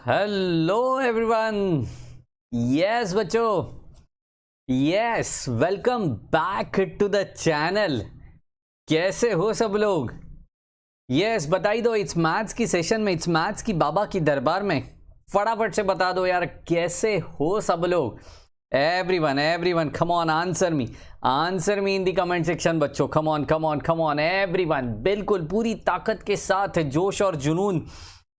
Hello everyone. Yes बच्चों, yes, welcome back to the channel. कैसे हो सब लोग? यस, बताई दो। इट्स मैथ्स की सेशन में, इट्स मैथ्स की बाबा की दरबार में फटाफट से बता दो यार, कैसे हो सब लोग? Everyone come on, answer me in the comment section बच्चों। Come on everyone. बिल्कुल पूरी ताकत के साथ जोश और जुनून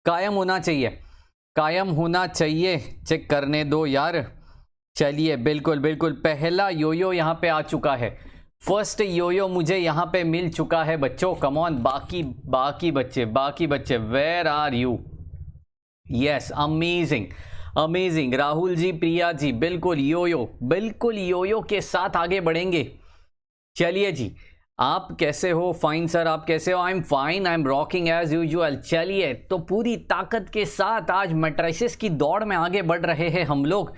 कायम होना चाहिए। चेक करने दो यार। चलिए, बिल्कुल पहला योयो यहाँ पे आ चुका है। फर्स्ट योयो मुझे यहाँ पे मिल चुका है बच्चों। कम ऑन, बाकी बच्चे where are you? Yes, amazing Rahul ji, Priya ji, बिल्कुल योयो के साथ आगे बढ़ेंगे। चलिए जी, आप कैसे हो? फाइन सर, आप कैसे हो? I am fine, I am rocking as usual. चलिए, तो पूरी ताकत के साथ आज मैट्रिसेस की दौड़ में आगे बढ़ रहे हैं हम लोग।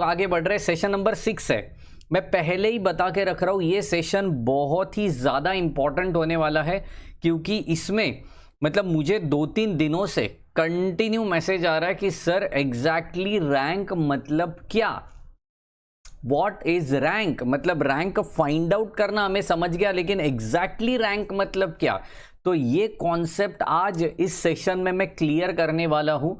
आगे बढ़ रहे हैं। सेशन नंबर 6 है। मैं पहले ही बता के रख रहा हूं, ये सेशन बहुत ही ज़्यादा इंपॉर्टेंट होने वाला है, क्योंकि इसमें मतलब मुझे 2-3 दिनों से कंटिन्यू मैसेज आ रहा है कि सर एग्जैक्टली रैंक मतलब क्या? What is rank? मतलब रैंक फाइंड आउट करना हमें समझ गया, लेकिन एग्जैक्टली रैंक मतलब क्या? तो ये कॉन्सेप्ट आज इस सेशन में मैं क्लियर करने वाला हूं।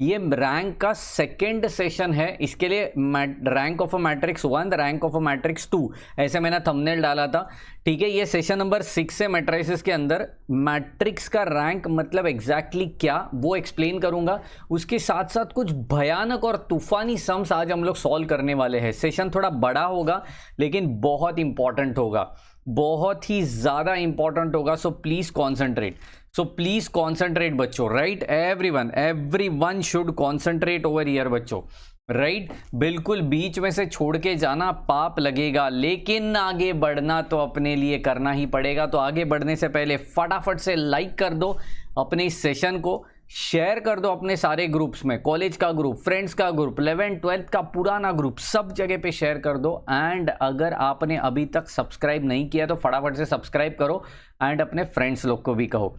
ये रैंक का सेकेंड सेशन है। इसके लिए rank of a matrix 1, rank of a matrix 2, ऐसे मैंने थंबनेल डाला था। ठीक है, ये सेशन नंबर 6 है मैट्रिसेस के अंदर। मैट्रिक्स का रैंक मतलब एग्जैक्टली क्या, वो एक्सप्लेन करूंगा। उसके साथ साथ कुछ भयानक और तूफानी सम्स आज हम लोग सॉल्व करने वाले हैं। सेशन थोड़ा बड़ा होगा, लेकिन बहुत इंपॉर्टेंट होगा, बहुत ही ज्यादा इंपॉर्टेंट होगा। सो प्लीज कॉन्सेंट्रेट बच्चों। Right, everyone should concentrate over here बच्चों। राइट, बिल्कुल बीच में से छोड़ के जाना पाप लगेगा, लेकिन आगे बढ़ना तो अपने लिए करना ही पड़ेगा। तो आगे बढ़ने से पहले फटाफट से लाइक कर दो अपने इस सेशन को, शेयर कर दो अपने सारे ग्रुप्स में, कॉलेज का ग्रुप, फ्रेंड्स का ग्रुप, 11th-12th का पुराना ग्रुप, सब जगह पे शेयर कर दो। एंड अगर आपने अभी तक सब्सक्राइब नहीं किया तो फटाफट से सब्सक्राइब करो एंड अपने फ्रेंड्स लोग को भी कहो।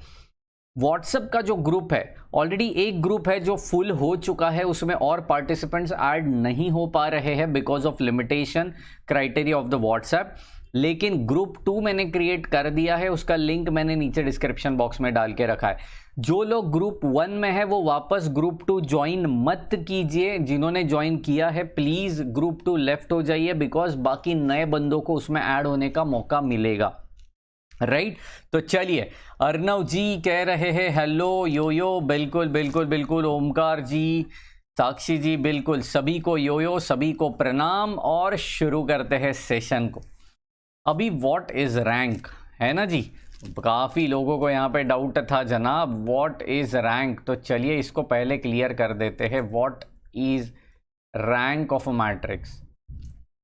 व्हाट्सएप का जो ग्रुप है, ऑलरेडी एक ग्रुप है जो फुल हो चुका है, उसमें और पार्टिसिपेंट्स ऐड नहीं हो पा रहे हैं because of limitation criteria of the WhatsApp. लेकिन ग्रुप 2 मैंने क्रिएट कर दिया है, उसका लिंक मैंने नीचे डिस्क्रिप्शन बॉक्स में डाल के रखा है। जो लोग ग्रुप 1 में है वो वापस ग्रुप 2 ज्वाइन मत कीजिए। जिन्होंने ज्वाइन किया है प्लीज ग्रुप 2 लेफ्ट हो जाइए, बिकॉज बाकी नए बंदों को उसमें ऐड होने का मौका मिलेगा। राइट, तो चलिए, अर्नव जी कह रहे हैं हेलो योयो। बिल्कुल ओमकार जी, साक्षी जी, बिल्कुल सभी को योयो, सभी को प्रणाम। और शुरू करते हैं सेशन को। अभी व्हाट इज रैंक है ना जी, काफी लोगों को यहाँ पे डाउट था जनाब, व्हाट इज रैंक। तो चलिए इसको पहले क्लियर कर देते हैं। What is rank of a matrix?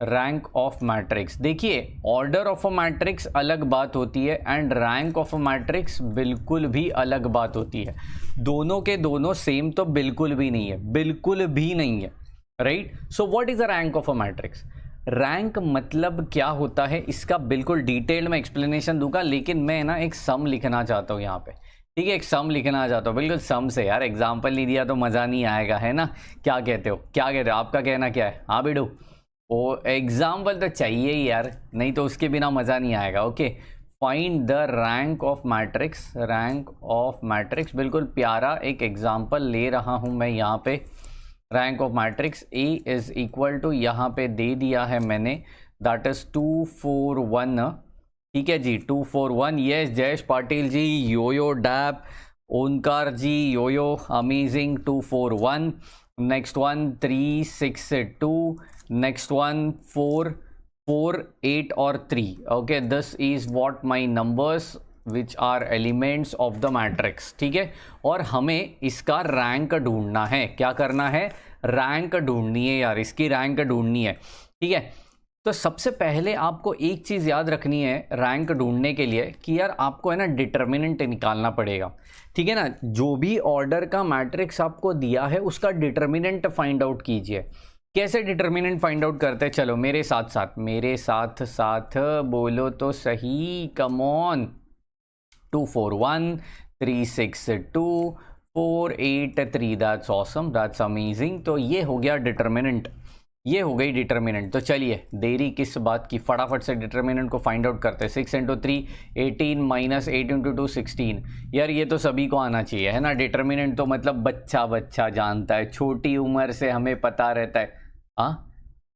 Rank of matrix, देखिए, ऑर्डर ऑफ अ मैट्रिक्स अलग बात होती है and rank of a matrix बिल्कुल भी अलग बात होती है। दोनों के दोनों सेम तो बिल्कुल भी नहीं है। Right, so what is a rank of a matrix? Rank मतलब क्या होता है, इसका बिल्कुल डिटेल में एक्सप्लेनेशन दूंगा, लेकिन मैं ना एक सम लिखना चाहता हूँ यहाँ पे। ठीक है, एक सम लिखना चाहता हूँ, बिल्कुल सम से। यार एग्जाम्पल नहीं दिया तो मज़ा नहीं आएगा, है ना? क्या कहते हो? आपका कहना क्या है? हाँ बिडू, वो एग्जाम्पल तो चाहिए ही यार, नहीं तो उसके बिना मज़ा नहीं आएगा। Okay, find the rank of matrix. बिल्कुल प्यारा एक एग्जाम्पल ले रहा हूँ मैं यहाँ पे। Rank of matrix A is equal to, यहाँ पे दे दिया है मैंने, दैट इज 241। ठीक है जी, 241। यस, जयेश पाटिल जी, योयो डैप, Omkar ji, yo yo, amazing, 241। Next one 362, next one 4, 4, 8 और 3। Okay, this is what my numbers which are elements of the matrix. ठीक है, और हमें इसका रैंक ढूंढना है। क्या करना है? रैंक ढूंढनी है यार, इसकी रैंक ढूंढनी है। ठीक है, तो सबसे पहले आपको एक चीज़ याद रखनी है रैंक ढूंढने के लिए, कि यार आपको है ना डिटर्मिनेंट निकालना पड़ेगा। ठीक है ना, जो भी ऑर्डर का मैट्रिक्स आपको दिया है उसका डिटर्मिनेंट फाइंड आउट कीजिए। कैसे डिटर्मिनेंट फाइंड आउट करते हैं? चलो मेरे साथ साथ बोलो तो सही, come on. 241, 362, 483, that's awesome, that's amazing. तो ये हो गया डिटर्मिनेंट, ये हो गई डिटर्मिनेंट। तो चलिए देरी किस बात की, फटाफट से डिटर्मिनेंट को फाइंड आउट करते हैं। 6 इंटू 3 18 माइनस 8 इंटू 2 16। यार ये तो सभी को आना चाहिए है ना। डिटर्मिनेंट तो मतलब बच्चा बच्चा जानता है, छोटी उम्र से हमें पता रहता है। हाँ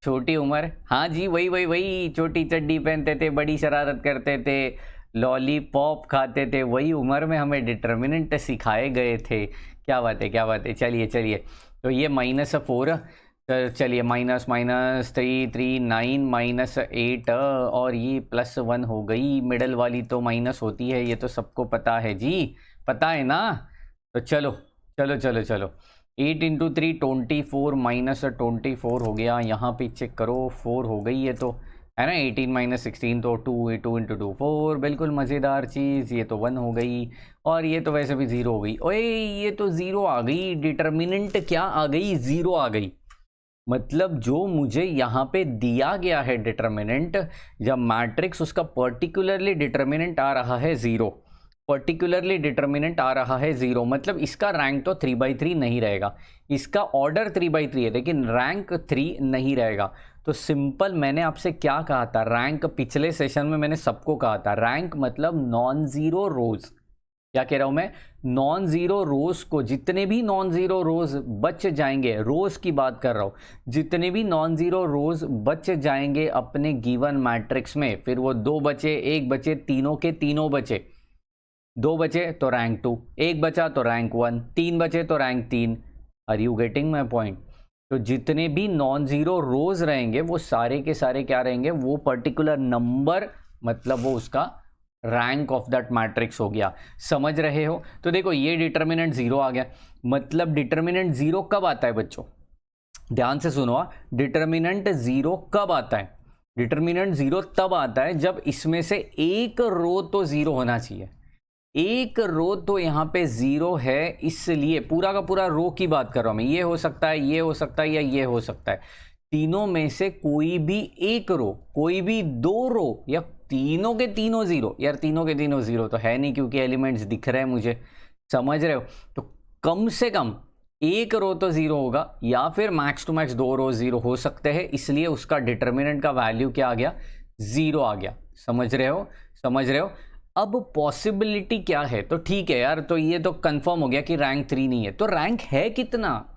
छोटी उम्र, हाँ जी वही वही वही, छोटी चड्डी पहनते थे, बड़ी शरारत करते थे, लॉलीपॉप खाते थे, वही उम्र में हमें डिटर्मिनेंट सिखाए गए थे। क्या बात है क्या बात है। चलिए चलिए, तो ये -4, चलिए माइनस माइनस 3 3 9 -8 और ये +1 हो गई। मिडल वाली तो माइनस होती है, ये तो सबको पता है जी, पता है ना। तो चलो चलो चलो चलो, 8 इंटू 3 24 -24 हो गया। यहाँ पे चेक करो 4 हो गई है तो, है ना। 18 - 16 तो 2 इंटू 2 4, बिल्कुल मज़ेदार चीज़। ये तो 1 हो गई और ये तो वैसे भी 0 हो गई। ओए ये तो 0 आ गई, डिटर्मिनेंट क्या आ गई, 0 आ गई। मतलब जो मुझे यहाँ पे दिया गया है डिटर्मिनेंट, जब मैट्रिक्स उसका पर्टिकुलरली डिटर्मिनेंट आ रहा है 0, पर्टिकुलरली डिटर्मिनेंट आ रहा है 0, मतलब इसका रैंक तो 3/3 नहीं रहेगा। इसका ऑर्डर 3/3 है लेकिन रैंक 3 नहीं रहेगा। तो सिंपल, मैंने आपसे क्या कहा था, रैंक पिछले सेशन में मैंने सबको कहा था, रैंक मतलब नॉन जीरो रोज। क्या कह रहा हूं मैं, नॉन जीरो रोज को, जितने भी नॉन जीरो रोज बच जाएंगे, रोज की बात कर रहा हूं, जितने भी नॉन जीरो रोज बच जाएंगे अपने गिवन मैट्रिक्स में, फिर वो 2 बचे 1 बचे, तीनों के तीनों बचे, 2 बचे तो रैंक 2, 1 बचा तो रैंक 1, 3 बचे तो rank 3। Are you getting my point. तो जितने भी नॉन जीरो रोज रहेंगे वो सारे के सारे क्या रहेंगे, वो पर्टिकुलर नंबर, मतलब वो उसका रैंक ऑफ दैट मैट्रिक्स हो गया। समझ रहे हो। तो देखो ये डिटर्मिनेंट 0 आ गया। मतलब डिटर्मिनेंट 0 कब आता है बच्चों, ध्यान से सुनो, डिटर्मिनेंट 0 कब आता है। डिटर्मिनेंट 0 तब आता है जब इसमें से एक रो तो 0 होना चाहिए। एक रो तो यहाँ पे 0 है, इसलिए पूरा का पूरा रो की बात कर रहा हूं मैं। ये हो सकता है, ये हो सकता है, या ये हो सकता है। तीनों में से कोई भी एक रो, कोई भी 2 रो, या तीनों के तीनों 0। यार तीनों के तीनों 0 तो है नहीं क्योंकि एलिमेंट्स दिख रहे हैं मुझे, समझ रहे हो। तो कम से कम एक रो तो 0 होगा, या फिर मैक्स टू मैक्स 2 रो 0 हो सकते हैं, इसलिए उसका डिटर्मिनेंट का वैल्यू क्या आ गया, 0 आ गया। समझ रहे हो, समझ रहे हो। अब पॉसिबिलिटी क्या है, तो ठीक है यार, तो ये तो कंफर्म हो गया कि रैंक 3 नहीं है। तो रैंक है कितना,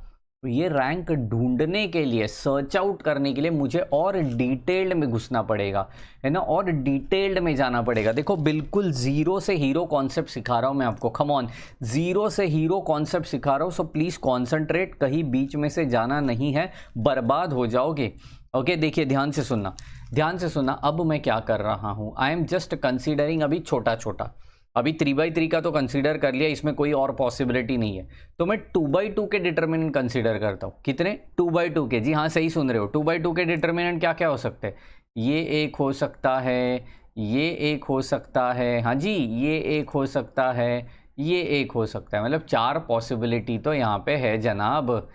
तो ये रैंक ढूंढने के लिए, सर्च आउट करने के लिए मुझे और डिटेल्ड में घुसना पड़ेगा, है ना, और डिटेल्ड में जाना पड़ेगा। देखो बिल्कुल जीरो से हीरो कॉन्सेप्ट सिखा रहा हूं मैं आपको, कम ऑन, जीरो से हीरो कॉन्सेप्ट सिखा रहा हूं। सो प्लीज कॉन्सेंट्रेट, कहीं बीच में से जाना नहीं है, बर्बाद हो जाओगे। ओके देखिए ध्यान से सुनना, ध्यान से सुनना। अब मैं क्या कर रहा हूं, आई एम जस्ट कंसीडरिंग, अभी छोटा छोटा, अभी 3/3 का तो कंसीडर कर लिया, इसमें कोई और पॉसिबिलिटी नहीं है। तो मैं 2/2 के डिटर्मिनेंट कंसीडर करता हूं। कितने, 2/2 के, जी हाँ सही सुन रहे हो। 2/2 के डिटर्मिनेंट क्या क्या हो सकते हैं, ये एक हो सकता है, ये एक हो सकता है, हाँ जी ये एक हो सकता है, ये एक हो सकता है, मतलब 4 पॉसिबिलिटी तो यहाँ पे है जनाब।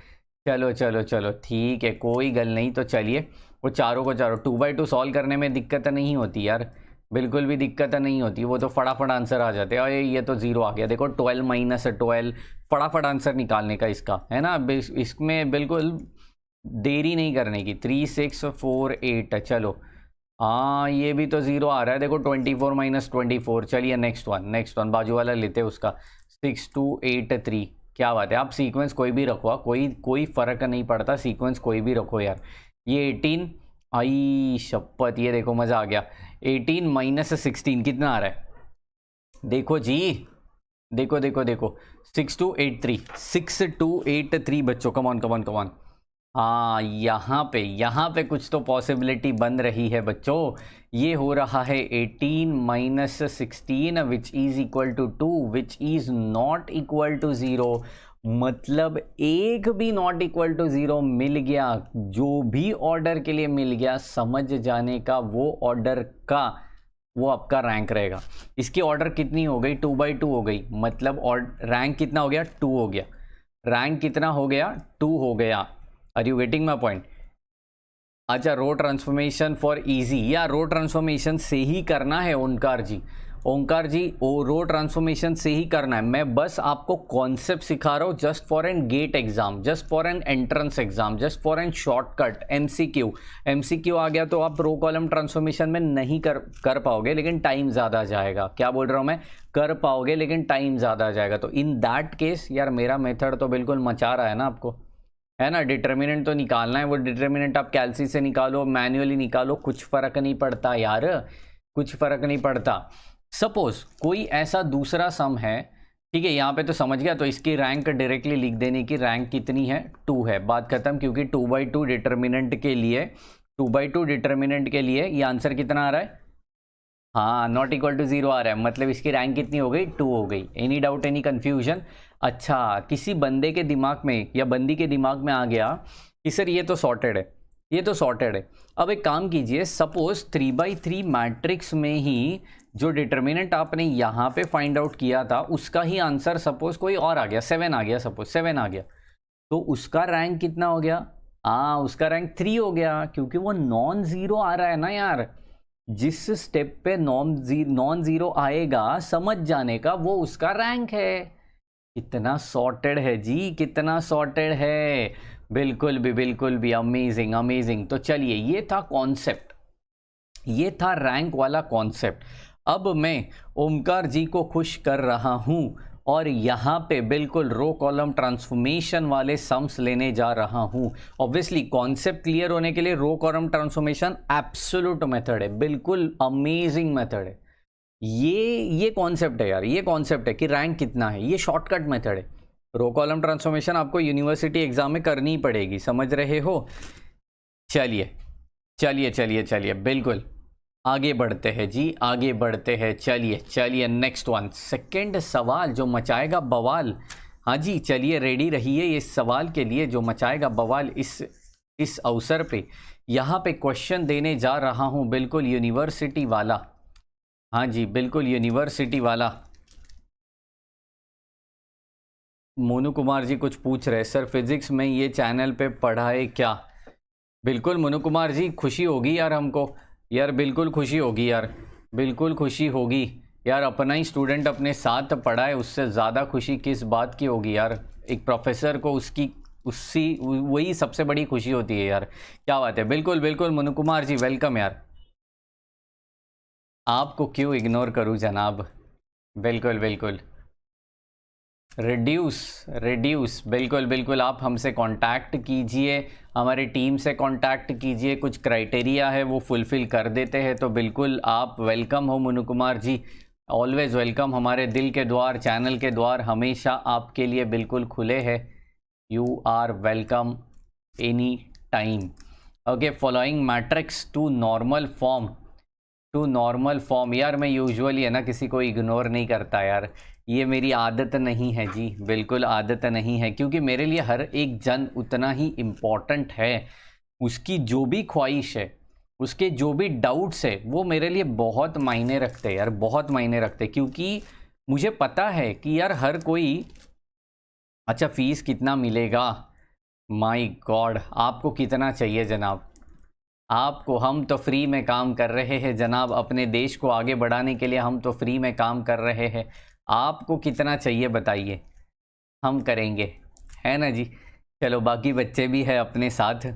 चलो चलो चलो ठीक है, कोई गल नहीं। तो चलिए वो चारों को चारों 2/2 सॉल्व करने में दिक्कत नहीं होती यार, बिल्कुल भी दिक्कत नहीं होती, वो तो फटाफट आंसर आ जाते हैं। अरे ये तो 0 आ गया, देखो 12 - 12, फटाफट आंसर निकालने का इसका, है ना। इसमें बिल्कुल देरी नहीं करने की। 3 6 4 8, चलो हाँ ये भी तो 0 आ रहा है, देखो 24 - 24। चलिए नेक्स्ट वन बाजू वाला लेते हैं उसका, 6 2 8 3। क्या बात है, आप सीक्वेंस कोई भी रखो, कोई फर्क नहीं पड़ता, सीक्वेंस कोई भी रखो यार। ये 18, आई शपथ, ये देखो मजा आ गया। 18 - 16 कितना आ रहा है, देखो जी, देखो देखो देखो, 6283 बच्चों, come on come on come on. हाँ यहाँ पे कुछ तो पॉसिबिलिटी बन रही है बच्चों। ये हो रहा है 18 - 16 which is equal to 2 which is not equal to 0। मतलब एक भी नॉट इक्वल टू 0 मिल गया, जो भी ऑर्डर के लिए मिल गया, समझ जाने का वो ऑर्डर का वो आपका रैंक रहेगा। इसकी ऑर्डर कितनी हो गई, 2/2 हो गई, मतलब रैंक कितना हो गया, 2 हो गया। रैंक कितना हो गया, 2 हो गया। Are you getting my point. अच्छा रो ट्रांसफॉर्मेशन फॉर इजी, या रो ट्रांसफॉर्मेशन से ही करना है ओंकार जी, ओंकार जी रो ट्रांसफॉर्मेशन से ही करना है, मैं बस आपको कॉन्सेप्ट सिखा रहा हूँ just for an GATE exam, just for an entrance exam, just for an shortcut MCQ आ गया तो आप रो कॉलम ट्रांसफॉर्मेशन में नहीं कर पाओगे, लेकिन टाइम ज़्यादा जाएगा। क्या बोल रहा हूँ मैं, कर पाओगे लेकिन टाइम ज़्यादा जाएगा। तो इन दैट केस यार मेरा मेथड तो बिल्कुल मचा रहा है ना आपको, है ना। डिटर्मिनेंट तो निकालना है, वो डिटर्मिनेंट आप कैलसी से निकालो, मैन्युअली निकालो, कुछ फ़र्क नहीं पड़ता यार, कुछ फ़र्क नहीं पड़ता। सपोज कोई ऐसा दूसरा सम है, ठीक है, यहाँ पे तो समझ गया, तो इसकी रैंक डायरेक्टली लिख देने की, रैंक कितनी है 2 है, बात खत्म। क्योंकि 2/2 डिटर्मिनेंट के लिए, 2/2 डिटर्मिनेंट के लिए ये आंसर कितना आ रहा है, हाँ नॉट इक्वल टू 0 आ रहा है, मतलब इसकी रैंक कितनी हो गई, 2 हो गई। Any doubt, any confusion. अच्छा, किसी बंदे के दिमाग में या बंदी के दिमाग में आ गया कि सर ये तो सॉर्टेड है, ये तो सॉर्टेड है। अब एक काम कीजिए, सपोज 3/3 मैट्रिक्स में ही जो डिटर्मिनेंट आपने यहाँ पे फाइंड आउट किया था उसका ही आंसर सपोज कोई और आ गया, 7 आ गया, सपोज 7 आ गया, तो उसका रैंक कितना हो गया, उसका रैंक 3 हो गया, क्योंकि वो नॉन जीरो आ रहा है ना यार। जिस स्टेप पे नॉन जीरो आएगा समझ जाने का, वो उसका रैंक है। कितना सॉर्टेड है जी, कितना सॉर्टेड है, बिल्कुल भी अमेजिंग अमेजिंग। तो चलिए, ये था कॉन्सेप्ट, ये था रैंक वाला कॉन्सेप्ट। अब मैं ओमकार जी को खुश कर रहा हूं और यहाँ पे बिल्कुल रो कॉलम ट्रांसफॉर्मेशन वाले सम्स लेने जा रहा हूँ। ऑब्वियसली कॉन्सेप्ट क्लियर होने के लिए row column transformation absolute method है, बिल्कुल अमेजिंग मेथड है। ये कॉन्सेप्ट है यार, ये कॉन्सेप्ट है कि रैंक कितना है, ये शॉर्टकट मेथड है। रो कॉलम ट्रांसफॉर्मेशन आपको यूनिवर्सिटी एग्जाम में करनी पड़ेगी, समझ रहे हो। चलिए चलिए चलिए चलिए, बिल्कुल आगे बढ़ते हैं जी, आगे बढ़ते हैं। चलिए चलिए, नेक्स्ट वन, सेकंड सवाल जो मचाएगा बवाल। हाँ जी, चलिए रेडी रहिए इस सवाल के लिए जो मचाएगा बवाल इस अवसर पे। यहाँ पे क्वेश्चन देने जा रहा हूँ बिल्कुल यूनिवर्सिटी वाला, हाँ जी बिल्कुल यूनिवर्सिटी वाला। मोनू कुमार जी कुछ पूछ रहे, सर फिजिक्स में ये चैनल पे पढ़ाए क्या। बिल्कुल मोनू कुमार जी, खुशी होगी यार हमको, यार बिल्कुल खुशी होगी यार, बिल्कुल खुशी होगी यार। अपना ही स्टूडेंट अपने साथ पढ़ाए, उससे ज़्यादा खुशी किस बात की होगी यार। एक प्रोफेसर को उसकी वही सबसे बड़ी खुशी होती है यार। क्या बात है, बिल्कुल बिल्कुल मोनू कुमार जी, वेलकम यार। आपको क्यों इग्नोर करूं जनाब, बिल्कुल बिल्कुल। रिड्यूस बिल्कुल बिल्कुल, आप हमसे कांटेक्ट कीजिए, हमारी टीम से कांटेक्ट कीजिए, कुछ क्राइटेरिया है वो फुलफ़िल कर देते हैं, तो बिल्कुल आप वेलकम हो मोनू कुमार जी, ऑलवेज़ वेलकम। हमारे दिल के द्वार, चैनल के द्वार हमेशा आपके लिए बिल्कुल खुले हैं। You are welcome any time. Okay, following matrix to normal form. यार मैं यूजुअली है ना किसी को इग्नोर नहीं करता यार, ये मेरी आदत नहीं है जी, बिल्कुल आदत नहीं है, क्योंकि मेरे लिए हर एक जन उतना ही इम्पॉर्टेंट है। उसकी जो भी ख्वाहिश है, उसके जो भी डाउट्स है, वो मेरे लिए बहुत मायने रखते हैं यार, बहुत मायने रखते हैं। क्योंकि मुझे पता है कि यार हर कोई, अच्छा फीस कितना मिलेगा, माय गॉड, आपको कितना चाहिए जनाब, आपको। हम तो फ्री में काम कर रहे हैं जनाब, अपने देश को आगे बढ़ाने के लिए हम तो फ्री में काम कर रहे हैं। आपको कितना चाहिए बताइए, हम करेंगे, है ना जी। चलो बाकी बच्चे भी है अपने साथ,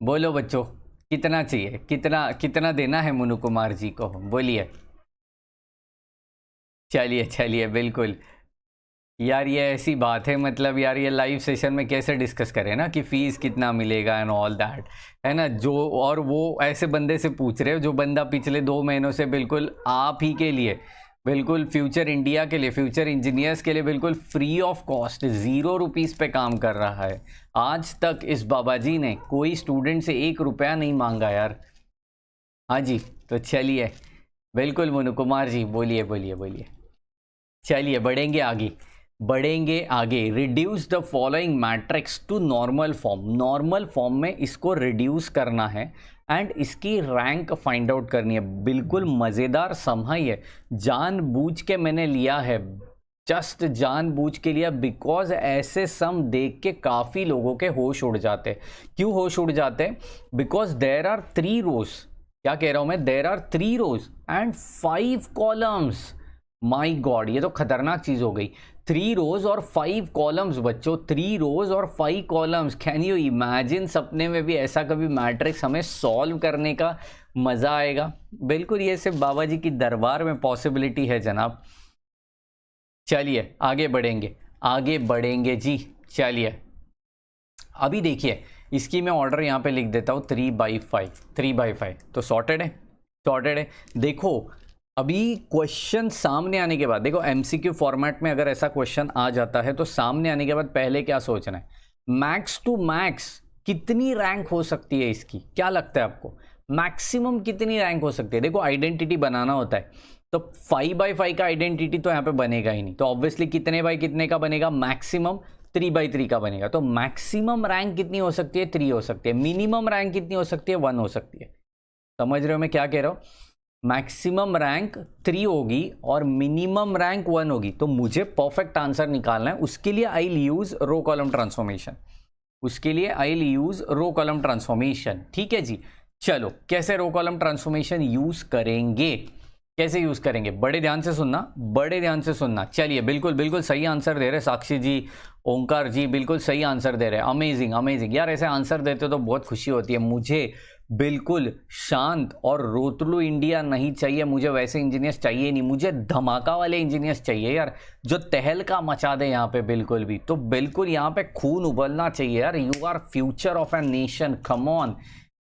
बोलो बच्चों कितना चाहिए, कितना कितना देना है मोनू कुमार जी को, बोलिए। चलिए चलिए, बिल्कुल यार, ये ऐसी बात है, मतलब यार ये लाइव सेशन में कैसे डिस्कस करें ना कि फ़ीस कितना मिलेगा एंड ऑल दैट, है ना। जो और वो ऐसे बंदे से पूछ रहे हो जो बंदा पिछले 2 महीनों से बिल्कुल आप ही के लिए, बिल्कुल फ्यूचर इंडिया के लिए, फ्यूचर इंजीनियर्स के लिए बिल्कुल फ्री ऑफ कॉस्ट 0 रुपीज़ पे काम कर रहा है। आज तक इस बाबा जी ने कोई स्टूडेंट से 1 रुपया नहीं मांगा यार। हाँ जी, तो चलिए बिल्कुल मोनू कुमार जी, बोलिए बोलिए बोलिए। चलिए बढ़ेंगे आगे, बढ़ेंगे आगे। Reduce the following matrix to normal form. Normal form में इसको रिड्यूस करना है एंड इसकी रैंक फाइंड आउट करनी है। बिल्कुल मज़ेदार सम है ये, जानबूझ के मैंने लिया है, जस्ट जानबूझ के लिया, बिकॉज ऐसे सम देख के काफ़ी लोगों के होश उड़ जाते। क्यों होश उड़ जाते? बिकॉज देयर आर 3 रोज, क्या कह रहा हूँ मैं, there are 3 rows and 5 columns. My god, ये तो खतरनाक चीज हो गई। 3 रोज और 5 कॉलम्स बच्चों, 3 रोज और 5 कॉलम्स। कैन यू इमेजिन, सपने में भी ऐसा कभी मैट्रिक्स हमें सॉल्व करने का मजा आएगा। बिल्कुल, ये सिर्फ बाबा जी की दरबार में पॉसिबिलिटी है जनाब। चलिए आगे बढ़ेंगे, आगे बढ़ेंगे जी। चलिए अभी देखिए, इसकी मैं ऑर्डर यहाँ पे लिख देता हूँ 3/5, 3/5 तो सॉर्टेड है, सॉर्टेड है। देखो अभी क्वेश्चन सामने आने के बाद, देखो एमसीक्यू फॉर्मेट में अगर ऐसा क्वेश्चन आ जाता है तो सामने आने के बाद पहले क्या सोचना है, मैक्स टू मैक्स कितनी रैंक हो सकती है इसकी, क्या लगता है आपको मैक्सिमम कितनी रैंक हो सकती है। देखो आइडेंटिटी बनाना होता है तो 5/5 का आइडेंटिटी तो यहाँ पे बनेगा ही नहीं, तो ऑब्वियसली कितने बाई कितने का बनेगा, मैक्सिमम 3/3 का बनेगा। तो मैक्सिमम रैंक कितनी हो सकती है, 3 हो सकती है। मिनिमम रैंक कितनी हो सकती है, 1 हो सकती है। समझ रहे हो मैं क्या कह रहा हूँ, मैक्सिमम रैंक 3 होगी और मिनिमम रैंक 1 होगी। तो मुझे परफेक्ट आंसर निकालना है, उसके लिए I will use row column transformation, उसके लिए I will use row column transformation. ठीक है जी, चलो कैसे रो कॉलम ट्रांसफॉर्मेशन यूज करेंगे, कैसे यूज करेंगे, बड़े ध्यान से सुनना, बड़े ध्यान से सुनना। चलिए बिल्कुल बिल्कुल सही आंसर दे रहे साक्षी जी, ओंकार जी बिल्कुल सही आंसर दे रहे हैं। अमेजिंग अमेजिंग यार, ऐसे आंसर देते तो बहुत खुशी होती है मुझे। बिल्कुल शांत और रोतलू इंडिया नहीं चाहिए मुझे, वैसे इंजीनियर्स चाहिए नहीं मुझे, धमाका वाले इंजीनियर्स चाहिए यार, जो तहलका मचा दे यहाँ पे बिल्कुल भी। तो बिल्कुल यहाँ पे खून उबलना चाहिए यार, you are future of a nation, come on,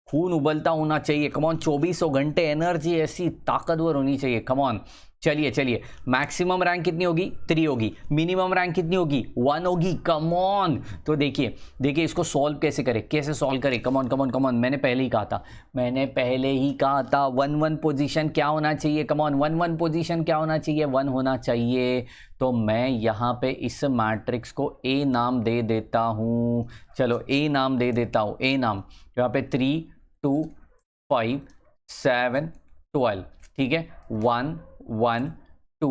खून उबलता होना चाहिए, कम ऑन, 2400 घंटे एनर्जी ऐसी ताकतवर होनी चाहिए, कम ऑन। चलिए चलिए, मैक्सिमम रैंक कितनी होगी, 3 होगी, मिनिमम रैंक कितनी होगी, 1 होगी, कम ऑन। तो देखिए देखिए इसको सॉल्व कैसे करें, कैसे सॉल्व करें, come on come on come on. मैंने पहले ही कहा था, मैंने पहले ही कहा था 1-1 पोजीशन क्या होना चाहिए, कम ऑन, 1-1 पोजीशन क्या होना चाहिए, 1 होना चाहिए। तो मैं यहाँ पे इस मैट्रिक्स को ए नाम दे देता हूँ, चलो ए नाम दे देता हूँ, ए नाम, यहाँ पे 3 2 5 7 12, ठीक है, 1 1 2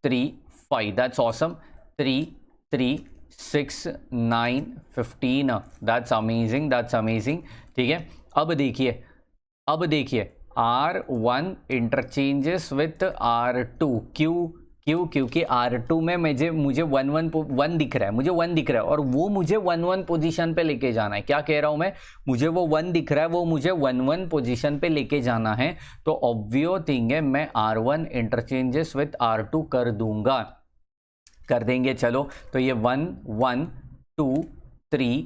3 5, that's awesome, 3 3 6 9 15, that's amazing, that's amazing. ठीक है, अब देखिए, अब देखिए R1 इंटरचेंजेस विथ R2, क्यों, क्योंकि R2 में मुझे 1 दिख रहा है, मुझे 1 दिख रहा है और वो मुझे 1-1 पोजीशन पे लेके जाना है। क्या कह रहा हूं मैं, मुझे वो 1 दिख रहा है, वो मुझे 1-1 पोजीशन पे लेके जाना है। तो ऑब्वियस थिंग है, मैं R1 इंटरचेंजेस विथ R2 कर दूंगा, कर देंगे। चलो तो ये 1 1 2 3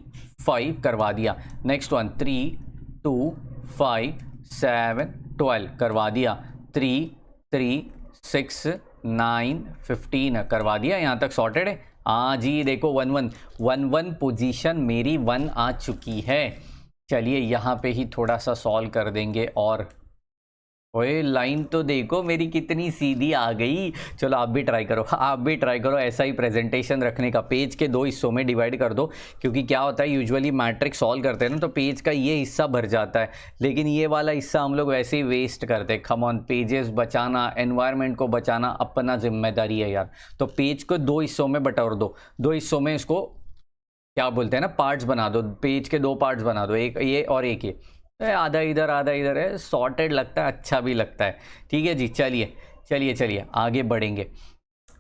5 करवा दिया, नेक्स्ट वन 3 2 5 7 12 करवा दिया, 3 3 6 9 15 करवा दिया, यहाँ तक सॉर्टेड है। हाँ जी, देखो 1-1 पोजीशन मेरी 1 आ चुकी है। चलिए यहाँ पे ही थोड़ा सा सॉल्व कर देंगे, और ओए लाइन तो देखो मेरी कितनी सीधी आ गई। चलो आप भी ट्राई करो, आप भी ट्राई करो ऐसा ही प्रेजेंटेशन रखने का। पेज के 2 हिस्सों में डिवाइड कर दो, क्योंकि क्या होता है यूजुअली मैट्रिक्स सॉल्व करते हैं ना तो पेज का ये हिस्सा भर जाता है, लेकिन ये वाला हिस्सा हम लोग वैसे ही वेस्ट करते हैं। कम ऑन, पेजेस बचाना, एनवायरनमेंट को बचाना अपना जिम्मेदारी है यार। तो पेज को 2 हिस्सों में बटोर दो, 2 हिस्सों में इसको क्या बोलते हैं ना, पार्ट्स बना दो, पेज के 2 पार्ट्स बना दो, एक ये और एक ये, आधा इधर आधा इधर है, सॉर्टेड लगता है, अच्छा भी लगता है। ठीक है जी, चलिए चलिए चलिए आगे बढ़ेंगे।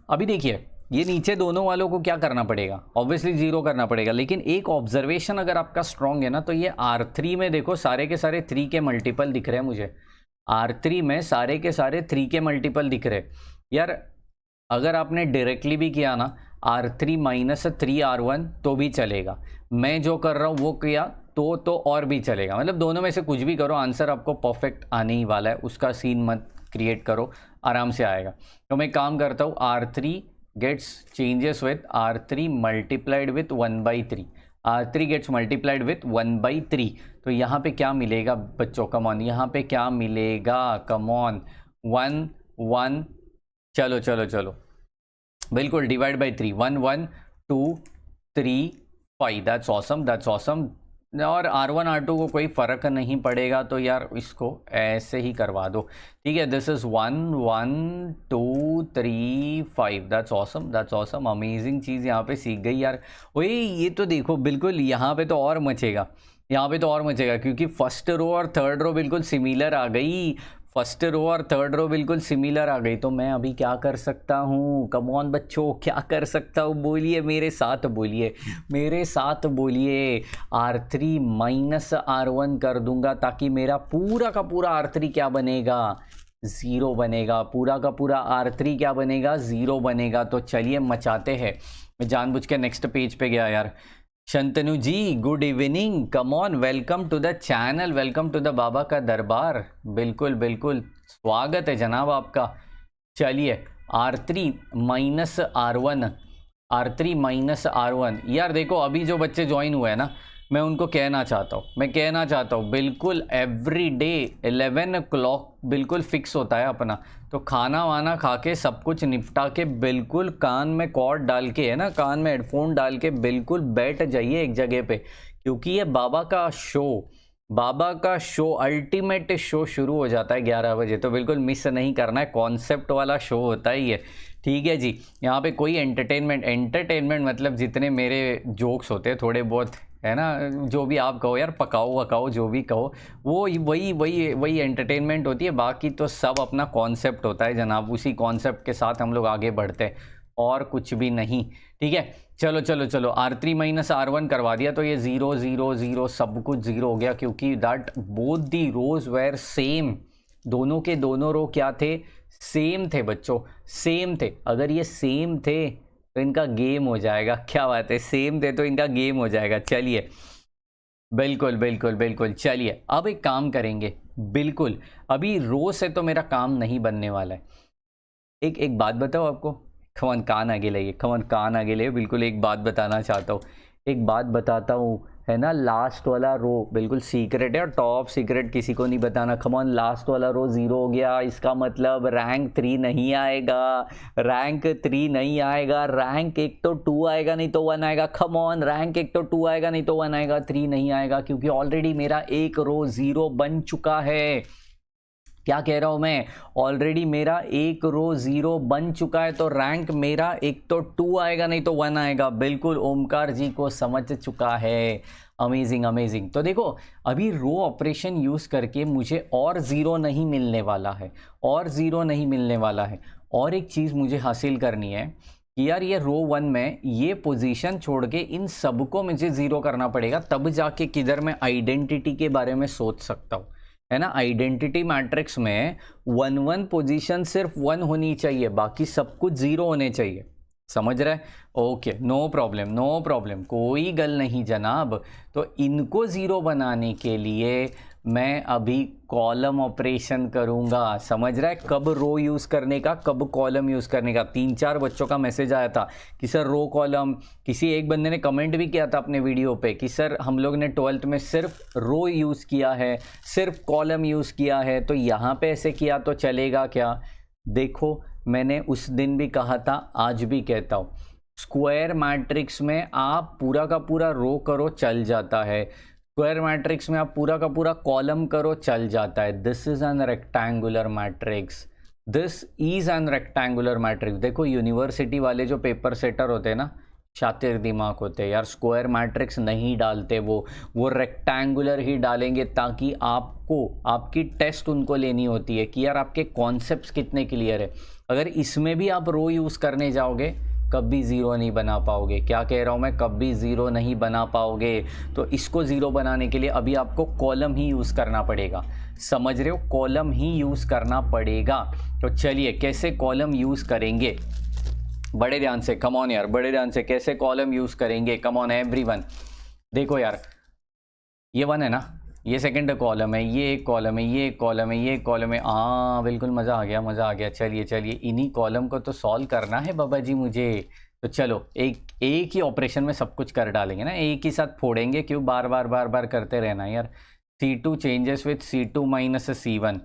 अभी देखिए ये नीचे दोनों वालों को क्या करना पड़ेगा, ऑब्वियसली 0 करना पड़ेगा, लेकिन एक ऑब्जर्वेशन अगर आपका स्ट्रांग है ना, तो ये R3 में देखो सारे के सारे 3 के मल्टीपल दिख रहे हैं मुझे, R3 में सारे के सारे 3 के मल्टीपल दिख रहे यार। अगर आपने डायरेक्टली भी किया ना R3 - 3R1 तो भी चलेगा, मैं जो कर रहा हूँ वो किया तो और भी चलेगा, मतलब दोनों में से कुछ भी करो, आंसर आपको परफेक्ट आने ही वाला है, उसका सीन मत क्रिएट करो, आराम से आएगा। तो मैं काम करता हूँ, R3 gets changes with R3 multiplied with 1/3, R3 gets multiplied with 1/3। तो यहाँ पे क्या मिलेगा बच्चों, कम ऑन, यहाँ पे क्या मिलेगा, कम ऑन, 1 1, चलो चलो चलो बिल्कुल, divide by 3, 1 1 2 3 5, that's awesome, that's awesome. और R1 R2 को कोई फ़र्क नहीं पड़ेगा, तो यार इसको ऐसे ही करवा दो। ठीक है, this is 1 1 2 3 5, that's awesome, that's awesome, amazing चीज़ यहाँ पे सीख गई यार। ओए ये तो देखो बिल्कुल यहाँ पे तो और मचेगा, यहाँ पे तो और मचेगा, क्योंकि फर्स्ट रो और थर्ड रो बिल्कुल सिमिलर आ गई। फर्स्ट रो और थर्ड रो बिल्कुल सिमिलर आ गई, तो मैं अभी क्या कर सकता हूँ? कम ऑन बच्चों, क्या कर सकता हूँ? बोलिए मेरे साथ, बोलिए मेरे साथ, बोलिए। R3 माइनस R1 कर दूंगा ताकि मेरा पूरा का पूरा R3 क्या बनेगा? 0 बनेगा। पूरा का पूरा R3 क्या बनेगा? 0 बनेगा। तो चलिए मचाते हैं। मैं जानबूझ के नेक्स्ट पेज पे गया यार। Shantanu ji good evening, come on, welcome to the channel, welcome to the बाबा का दरबार। बिल्कुल बिल्कुल स्वागत है जनाब आपका। चलिए R3 minus R1, R3 minus R1। यार देखो अभी जो बच्चे ज्वाइन हुए हैं ना, मैं उनको कहना चाहता हूँ बिल्कुल एवरी डे 11 o'clock बिल्कुल फिक्स होता है अपना। तो खाना वाना खा के सब कुछ निपटा के बिल्कुल कान में कॉर्ड डाल के, है ना, कान में हेडफोन डाल के बिल्कुल बैठ जाइए एक जगह पे, क्योंकि ये बाबा का शो अल्टीमेट शो शुरू हो जाता है 11 बजे। तो बिल्कुल मिस नहीं करना है, कॉन्सेप्ट वाला शो होता ही है। ठीक है जी, यहाँ पे कोई एंटरटेनमेंट मतलब जितने मेरे जोक्स होते हैं थोड़े बहुत, है ना, जो भी आप कहो यार, पकाओ वकाओ जो भी कहो, वो वही एंटरटेनमेंट होती है। बाकी तो सब अपना कॉन्सेप्ट होता है जनाब, उसी कॉन्सेप्ट के साथ हम लोग आगे बढ़ते हैं और कुछ भी नहीं। ठीक है, चलो चलो चलो, R3 माइनस R1 करवा दिया तो ये 0 0 0 सब कुछ 0 हो गया, क्योंकि that both the rows were same. दोनों के दोनों रो क्या थे? सेम थे बच्चों, सेम थे। अगर ये सेम थे तो इनका गेम हो जाएगा। क्या बात है, सेम थे तो इनका गेम हो जाएगा। चलिए बिल्कुल बिल्कुल बिल्कुल, चलिए अब एक काम करेंगे। बिल्कुल अभी रो से तो मेरा काम नहीं बनने वाला है। एक बात बताओ आपको, खवन कान आगे लाइए, खवन कान आगे लाइए, बिल्कुल एक बात बताना चाहता हूँ, एक बात बताता हूँ, है ना। लास्ट वाला रो बिल्कुल सीक्रेट है और टॉप सीक्रेट, किसी को नहीं बताना। खमॉन, लास्ट वाला रो 0 हो गया, इसका मतलब रैंक 3 नहीं आएगा, रैंक 3 नहीं आएगा। रैंक 1 तो 2 आएगा नहीं तो 1 आएगा। खमॉन, रैंक 1 तो 2 आएगा नहीं तो 1 आएगा, 3 नहीं आएगा, क्योंकि ऑलरेडी मेरा एक रो 0 बन चुका है। क्या कह रहा हूं मैं? ऑलरेडी मेरा एक रो 0 बन चुका है, तो रैंक मेरा एक तो 2 आएगा नहीं तो 1 आएगा। बिल्कुल ओमकार जी को समझ चुका है। Amazing amazing. तो देखो अभी रो ऑपरेशन यूज करके मुझे और 0 नहीं मिलने वाला है, और 0 नहीं मिलने वाला है। और एक चीज मुझे हासिल करनी है कि यार ये रो 1 में ये पोजीशन छोड़ के इन सबको मुझे 0 करना पड़ेगा, तब जाके किधर मैं आइडेंटिटी के बारे में सोच सकता हूँ, है ना। आइडेंटिटी मैट्रिक्स में 1 पोजीशन सिर्फ 1 होनी चाहिए, बाकी सब कुछ 0 होने चाहिए। समझ रहे? Okay, no problem no problem, कोई गल नहीं जनाब। तो इनको 0 बनाने के लिए मैं अभी कॉलम ऑपरेशन करूंगा। समझ रहा है? कब रो यूज़ करने का, कब कॉलम यूज़ करने का। 3-4 बच्चों का मैसेज आया था कि सर रो कॉलम, किसी एक बंदे ने कमेंट भी किया था अपने वीडियो पे कि सर हम लोग ने 12th में सिर्फ रो यूज़ किया है, सिर्फ कॉलम यूज़ किया है, तो यहाँ पे ऐसे किया तो चलेगा क्या? देखो मैंने उस दिन भी कहा था, आज भी कहता हूँ, स्क्वायर मैट्रिक्स में आप पूरा का पूरा रो करो चल जाता है, स्क्वायर मैट्रिक्स में आप पूरा का पूरा कॉलम करो चल जाता है। This is an rectangular matrix, this is an rectangular matrix. देखो यूनिवर्सिटी वाले जो पेपर सेटर होते हैं ना, शातिर दिमाग होते हैं यार, स्क्वायर मैट्रिक्स नहीं डालते, वो रेक्टेंगुलर ही डालेंगे, ताकि आपको आपकी टेस्ट उनको लेनी होती है कि यार आपके कॉन्सेप्ट्स कितने क्लियर है। अगर इसमें भी आप रो यूज़ करने जाओगे कभी 0 नहीं बना पाओगे। क्या कह रहा हूँ मैं? कभी 0 नहीं बना पाओगे। तो इसको 0 बनाने के लिए अभी आपको कॉलम ही यूज़ करना पड़ेगा। समझ रहे हो? कॉलम ही यूज़ करना पड़ेगा। तो चलिए कैसे कॉलम यूज़ करेंगे, बड़े ध्यान से, कम ऑन यार, बड़े ध्यान से कैसे कॉलम यूज़ करेंगे। कम ऑन एवरीवन, देखो यार ये 1 है ना, ये सेकंड कॉलम है, ये एक कॉलम है, ये एक कॉलम है, ये एक कॉलम है। हाँ बिल्कुल, मज़ा आ गया, मज़ा आ गया। चलिए चलिए इन्हीं कॉलम को तो सॉल्व करना है बाबा जी मुझे। तो चलो एक ही ऑपरेशन में सब कुछ कर डालेंगे ना, एक ही साथ फोड़ेंगे, क्यों बार बार करते रहना यार। C2 changes with C2 minus C1,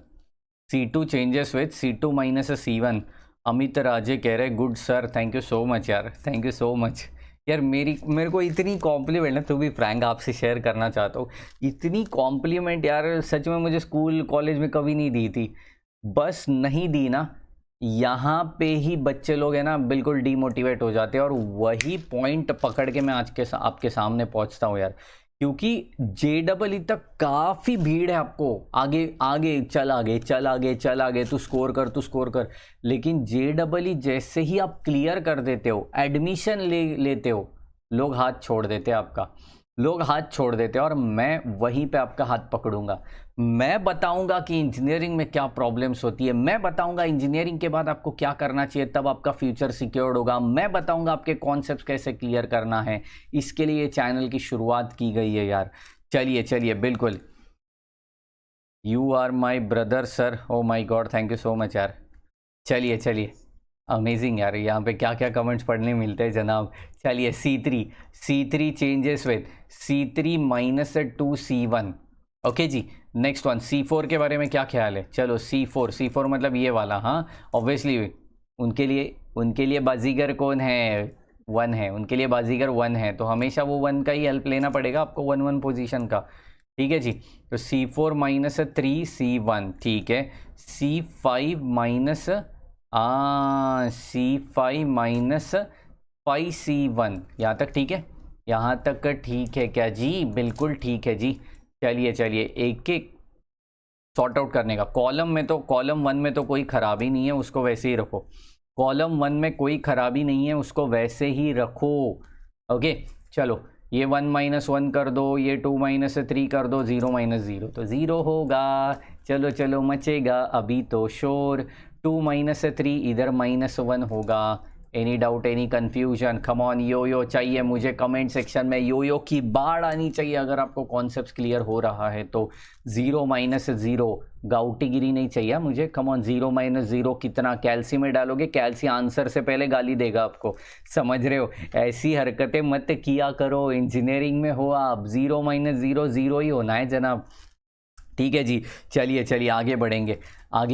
C2 changes with C2 minus C1। Amit Raje कह रहे good sir, thank you so much यार, थैंक यू सो मच यार। मेरे को इतनी कॉम्प्लीमेंट है, तो भी फ्रैंक आपसे शेयर करना चाहता हूँ, इतनी कॉम्प्लीमेंट यार सच में मुझे स्कूल कॉलेज में कभी नहीं दी थी। बस नहीं दी ना, यहाँ पे ही बच्चे लोग है ना बिल्कुल डीमोटिवेट हो जाते हैं। और वही पॉइंट पकड़ के मैं आज के आपके सामने पहुँचता हूँ यार, क्योंकि JEE तक काफ़ी भीड़ है आपको, आगे आगे चल, आगे चल, आगे चल, आगे तू स्कोर कर, तू स्कोर कर। लेकिन JEE जैसे ही आप क्लियर कर देते हो, एडमिशन लेते हो, लोग हाथ छोड़ देते हैं आपका, लोग हाथ छोड़ देते हैं। और मैं वहीं पे आपका हाथ पकड़ूंगा, मैं बताऊंगा कि इंजीनियरिंग में क्या प्रॉब्लम्स होती है, मैं बताऊंगा इंजीनियरिंग के बाद आपको क्या करना चाहिए, तब आपका फ्यूचर सिक्योर्ड होगा, मैं बताऊंगा आपके कॉन्सेप्ट्स कैसे क्लियर करना है। इसके लिए चैनल की शुरुआत की गई है यार। चलिए चलिए, बिल्कुल। You are my brother sir, oh my god, thank you so much यार। चलिए चलिए, अमेजिंग यार, यहाँ पे क्या क्या कमेंट्स पढ़ने मिलते हैं जनाब। चलिए, C3 changes with C3 - 2C1। Okay जी, नेक्स्ट वन C4 के बारे में क्या ख्याल है? चलो C4 मतलब ये वाला, हाँ ऑब्वियसली उनके लिए बाजीगर कौन है? 1 है, उनके लिए बाजीगर 1 है, तो हमेशा वो 1 का ही हेल्प लेना पड़ेगा आपको, 1 पोजीशन का। ठीक है जी, तो C4 - 3C1, ठीक है। C5 -5C1, यहाँ तक ठीक है? यहाँ तक ठीक है क्या जी? बिल्कुल ठीक है जी। चलिए चलिए, एक एक सॉर्ट आउट करने का। कॉलम 1 में तो कोई खराबी नहीं है, उसको वैसे ही रखो। कॉलम 1 में कोई खराबी नहीं है, उसको वैसे ही रखो। ओके, चलो ये 1 - 1 कर दो, ये 2 - 3 कर दो, 0 - 0 तो 0 होगा। चलो चलो, मचेगा अभी तो शोर। 2 - 3 इधर -1 होगा। Any doubt, any confusion? Come on, yo चाहिए मुझे कमेंट सेक्शन में, यो की बाढ़ आनी चाहिए अगर आपको कॉन्सेप्ट क्लियर हो रहा है तो। 0 - 0 गाउटीगिरी नहीं चाहिए मुझे। कम ऑन, 0 - 0 कितना? कैल्सी में डालोगे, कैल्सी आंसर से पहले गाली देगा आपको, समझ रहे हो? ऐसी हरकतें मत किया करो, इंजीनियरिंग में हो आप। 0 - 0 0 ही होना है जनाब। ठीक है जी, चलिए चलिए, आगे